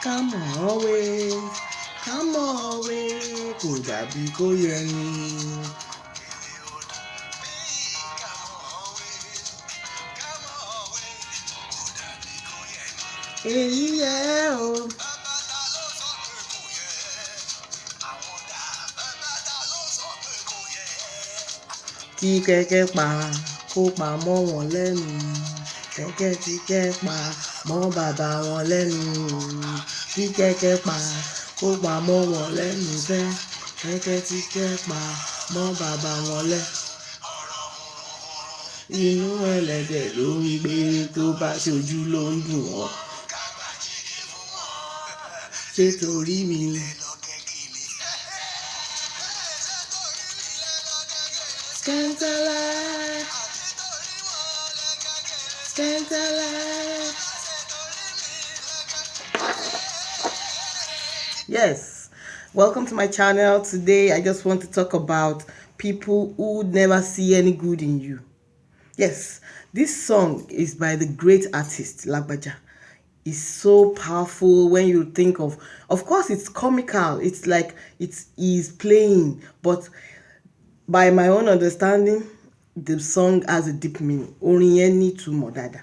Come on, way. Come on, way. Kò dàbí kó yẹ ni. Èyí yẹ o. Kí kẹ̀kẹ́ pa kó pa mọ́ wọn lẹ́nu. Kẹ̀kẹ́ tí kẹ́ pa mọ́ bàbá wọn lẹ́nu. Kí kẹ̀kẹ́ pa kó pa mọ́ wọn lẹ́nu fẹ́. Kẹ̀kẹ́ tí kẹ́ pa mọ́ bàbá wọn lẹ́nu. Inú ẹlẹ́dẹ̀ ló ń gbé tó bá ṣojú ló ń dùn wọ́n. Ṣé torí mi ni? Skentele, Skentele. Yes, welcome to my channel. Today I just want to talk about people who never see any good in you. Yes, this song is by the great artist Lagbaja. It's so powerful when you think of course it's comical, it's like he's playing, but by my own understanding, the song has a deep meaning. Orin yẹn ní ìtumọ̀ dáadáa.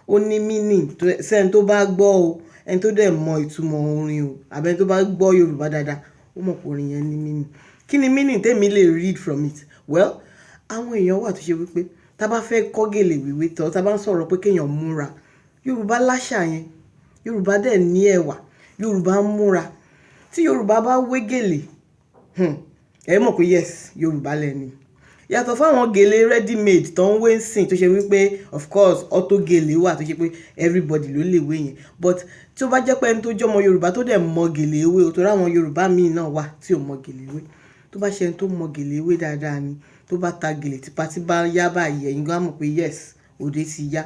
Ó ní meaning sẹ́ni tó bá gbọ́ o, ẹni tó dẹ̀ mọ ìtumọ̀ orin o, àbí ẹni tó bá gbọ́ Yorùbá dáadáa, ó mọ̀ pé orin yẹn ní meaning. Kí ni meaning tèmi lè read from it? Well, àwọn èèyàn wà tó ṣe wípé tá bá fẹ́ kọ́ gèlè wíwé tán, tá bá ń sọ̀rọ̀ pé kéèyàn múra. Yorùbá láṣà yẹn. Yorùbá dẹ̀ ní ẹwà. Yorùbá ń múra. Tí Yorùbá bá wé gèlè, ẹ mọ̀ pé yes, Yorùbá lẹ́ni. Yàtọ̀ fáwọn gèlè ready made tó ń wé ń sìn tó ṣe wípé of course auto gèlè wà tó ṣe pé everybody ló lè wé yẹn, but tí ó bá jẹ́ pé ẹni tó jọmọ Yorùbá tó dẹ̀ mọ gèlè wé o, torí àwọn Yorùbá míì náà wà tí ò mọ gèlè wé, tó bá ṣe ẹni tó mọ gèlè wé dáadáa ni, tó bá ta gèlè tí pátí bá yá báyìí ẹ̀yin gan mọ̀ pé yes, òde ti yá.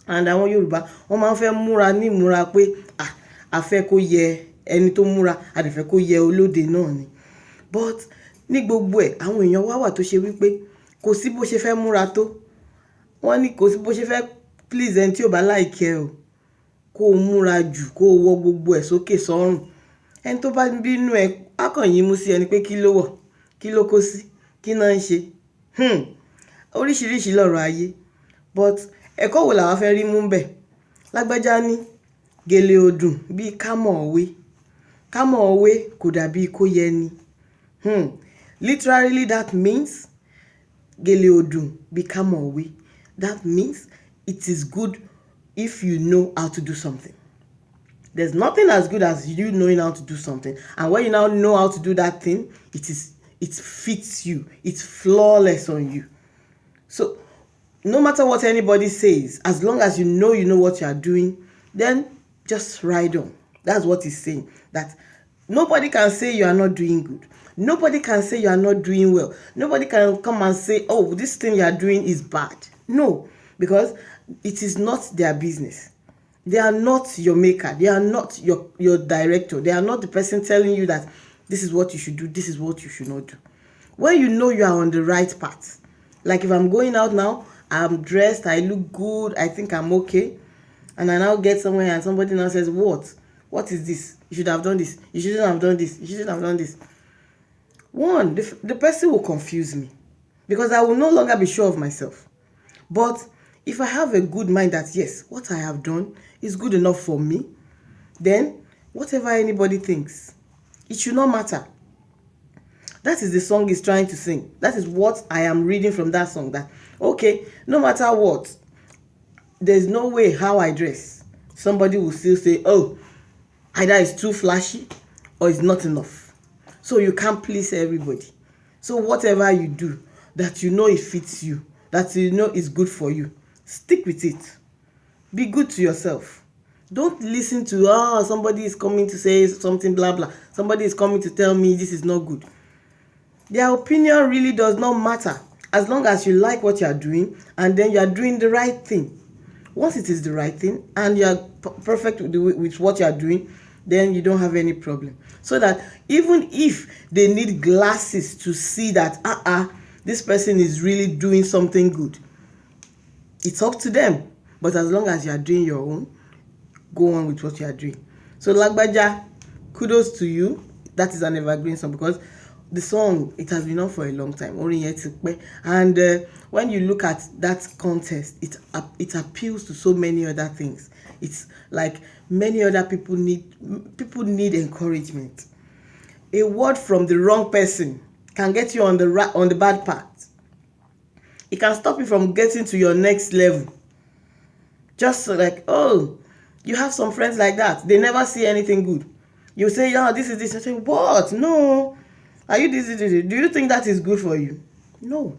And àwọn Yorùbá wọ́n máa ń fẹ́ múra ní ìmúra pé a fẹ́ kó yẹ ẹni tó múra, a dẹ̀ fẹ́ kó yẹ olóde náà ni. But ní gbogbo ẹ̀ àwọn èèyàn wà tó ṣe wípé kò sí bó ṣe fẹ́ múra tó. Wọ́n ní kò sí bó ṣe fẹ́ please ẹni tí ò bá like ẹ o. Kó o múra jù, kó o wọ gbogbo ẹ̀ sókè sọ́rùn. Ẹni tó bá bínú ẹ, á kàn yín mú sí ẹni pé kí ló wọ̀, kí ló kó sí, kí náà ń ṣe. Oríṣiríṣi lọ̀rọ̀ ayé. But ẹ̀kọ́ wo làwa fẹ́ rí mú bẹ̀? Lágbájá ní gèlè ọdún bí kámọ̀ òwe. Kámọ̀ òwe kò dàbí kó yẹ ni. Literally that means gèlè ọdún bí kámọ̀ òwe. That means it is good if you know how to do something. There's nothing as good as you knowing how to do something. And when you now know how to do that thing, it fits you. It's flawless on you. So no matter what anybody says, as long as you know what you are doing, then just ride on. That's what he's saying. That nobody can say you are not doing good. Nobody can say you are not doing well. Nobody can come and say, oh, this thing you are doing is bad. No, because it is not their business. They are not your maker. They are not your director. They are not the person telling you that this is what you should do, this is what you should not do. When you know you are on the right path, like if I'm going out now, I'm dressed, I look good, I think I'm okay, and I now get somewhere and somebody now says, what is this? You should have done this. You shouldn't have done this. You shouldn't have done this. One, the person will confuse me because I will no longer be sure of myself. But if I have a good mind that yes, what I have done is good enough for me, then whatever anybody thinks, it should not matter. That is the song he's trying to sing. That is what I am reading from that song. That, okay, no matter what, there's no way how I dress, somebody will still say, oh, either it's too flashy or it's not enough. So you can't please everybody. So whatever you do, that you know it fits you, that you know is good for you, stick with it. Be good to yourself. Don't listen to, somebody is coming to say something, blah, blah. Somebody is coming to tell me this is not good. Their opinion really does not matter as long as you like what you are doing and then you are doing the right thing. Once it is the right thing and you are perfect with what you are doing, then you don't have any problem. So that even if they need glasses to see that, this person is really doing something good, it's up to them. But as long as you are doing your own, go on with what you are doing. So Lagbaja, kudos to you. That is an evergreen song because the song, it has been on for a long time. And when you look at that contest, it appeals to so many other things. It's like many other people need encouragement. A word from the wrong person can get you on the bad path. It can stop you from getting to your next level. Just like, oh, you have some friends like that. They never see anything good. You say, yeah, this is this. I say, what? No. Are you this? Do you think that is good for you? No.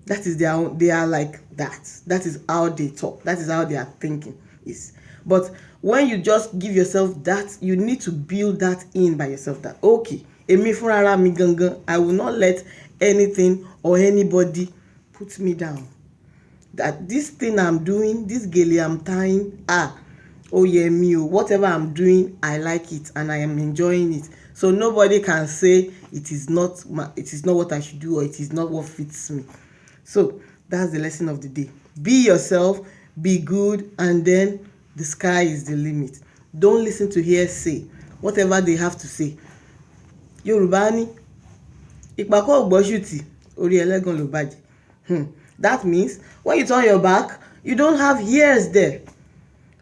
That is their own. They are like that. That is how they talk. That is how they are thinking is. But when you just give yourself that, you need to build that in by yourself. That okay, emi funrara mi gangan, I will not let anything or anybody put me down. That this thing I'm doing, this gele I'm tying, oh yeah, me, whatever I'm doing, I like it and I am enjoying it. So nobody can say it is not what I should do or it is not what fits me. So that's the lesson of the day. Be yourself, be good, and then the sky is the limit. Don't listen to hearsay, whatever they have to say. Yoruba ni ìpàkọ́ ògbọ́sùtì orí ẹlẹ́gàn ló bàjẹ́. That means when you turn your back, you don't have ears there.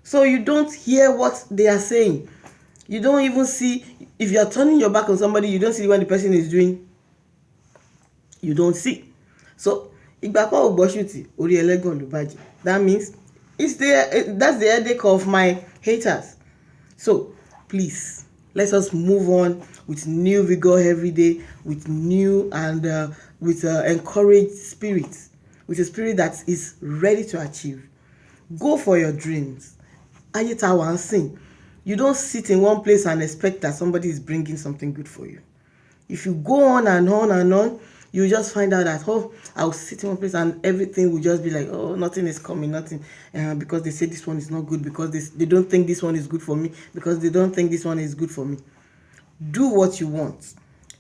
So you don't hear what they are saying. You don't even see, if you are turning your back on somebody, you don't see what the person is doing. You don't see. So, ìgbàkọ́ ògbọ́sùtì orí ẹlẹ́gàn ló bàjẹ́. That means that's the headache of my haters. So, please, let us move on with new vigor every day, with new and with encouraged spirit, with a spirit that is ready to achieve. Go for your dreams. Ayé tá wá ń sìn. You don't sit in one place and expect that somebody is bringing something good for you. If you go on and on and on, you just find out that, oh, I'll sit in one place and everything will just be like, oh, nothing is coming, nothing. Because they say this one is not good, because they don't think this one is good for me, because they don't think this one is good for me. Do what you want.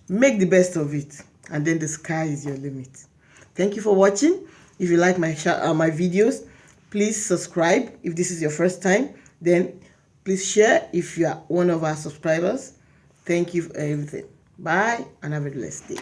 Make the best of it. And then the sky is your limit. Thank you for watching. If you like my videos, please subscribe. If this is your first time, then please share if you are one of our subscribers. Thank you for everything. Bye and have a blessed day.